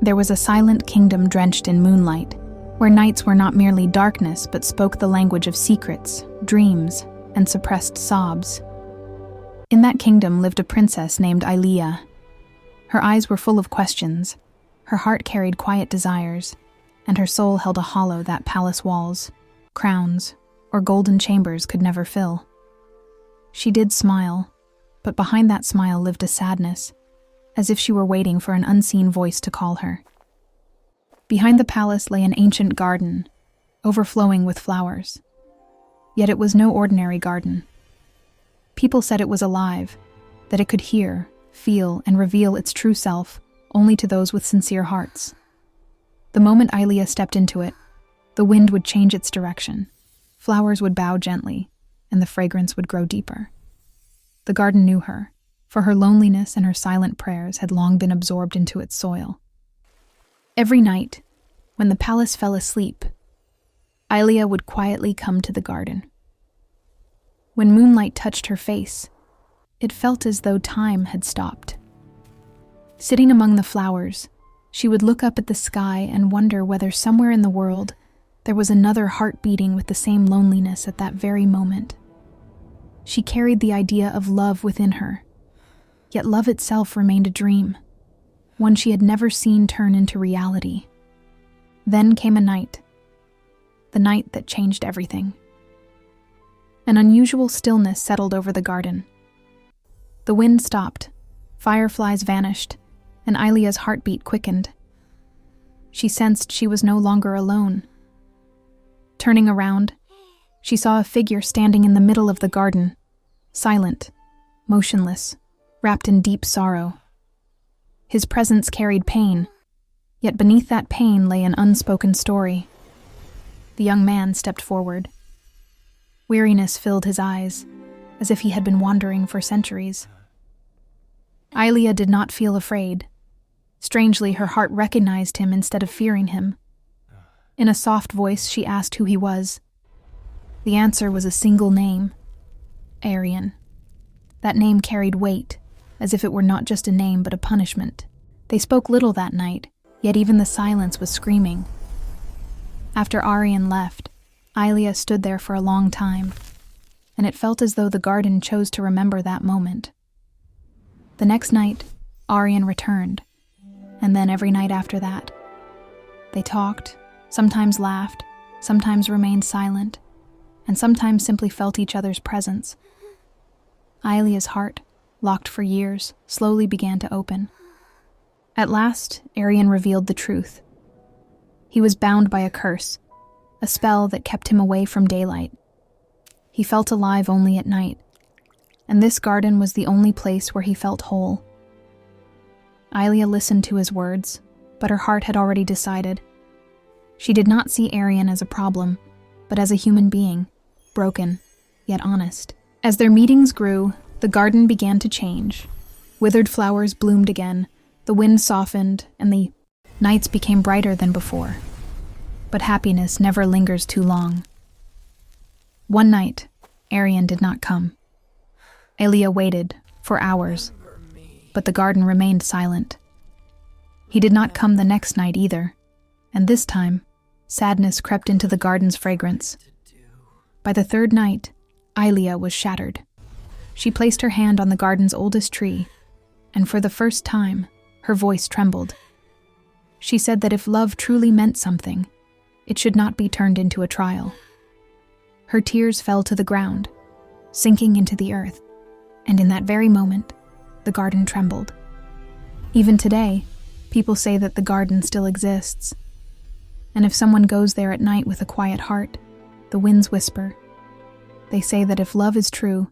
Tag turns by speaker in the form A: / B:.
A: There was a silent kingdom drenched in moonlight, where nights were not merely darkness but spoke the language of secrets, dreams, and suppressed sobs. In that kingdom lived a princess named Ailiya. Her eyes were full of questions, her heart carried quiet desires, and her soul held a hollow that palace walls, crowns, or golden chambers could never fill. She did smile, but behind that smile lived a sadness, as if she were waiting for an unseen voice to call her. Behind the palace lay an ancient garden, overflowing with flowers. Yet it was no ordinary garden. People said it was alive, that it could hear, feel, and reveal its true self only to those with sincere hearts. The moment Ailiya stepped into it, the wind would change its direction, flowers would bow gently, and the fragrance would grow deeper. The garden knew her, for her loneliness and her silent prayers had long been absorbed into its soil. Every night, when the palace fell asleep, Ailiya would quietly come to the garden. When moonlight touched her face, it felt as though time had stopped. Sitting among the flowers, she would look up at the sky and wonder whether somewhere in the world there was another heart beating with the same loneliness at that very moment. She carried the idea of love within her, yet love itself remained a dream, one she had never seen turn into reality. Then came a night, the night that changed everything. An unusual stillness settled over the garden. The wind stopped, fireflies vanished, and Ailiya's heartbeat quickened. She sensed she was no longer alone. Turning around, she saw a figure standing in the middle of the garden, silent, motionless, wrapped in deep sorrow. His presence carried pain, yet beneath that pain lay an unspoken story. The young man stepped forward. Weariness filled his eyes, as if he had been wandering for centuries. Ailiya did not feel afraid. Strangely, her heart recognized him instead of fearing him. In a soft voice, she asked who he was. The answer was a single name, Arian. That name carried weight, as if it were not just a name but a punishment. They spoke little that night, yet even the silence was screaming. After Arian left, Ailiya stood there for a long time, and it felt as though the garden chose to remember that moment. The next night, Arian returned, and then every night after that. They talked, sometimes laughed, sometimes remained silent, and sometimes simply felt each other's presence. Ailiya's heart, locked for years, slowly began to open. At last, Arian revealed the truth. He was bound by a curse, a spell that kept him away from daylight. He felt alive only at night, and this garden was the only place where he felt whole. Ailiya listened to his words, but her heart had already decided. She did not see Arian as a problem, but as a human being, broken, yet honest. As their meetings grew, the garden began to change. Withered flowers bloomed again, the wind softened, and the nights became brighter than before. But happiness never lingers too long. One night, Arian did not come. Ailiya waited for hours, but the garden remained silent. He did not come the next night either, and this time, sadness crept into the garden's fragrance. By the third night, Ailiya was shattered. She placed her hand on the garden's oldest tree, and for the first time, her voice trembled. She said that if love truly meant something, it should not be turned into a trial. Her tears fell to the ground, sinking into the earth, and in that very moment, the garden trembled. Even today, people say that the garden still exists, and if someone goes there at night with a quiet heart, the winds whisper. They say that if love is true,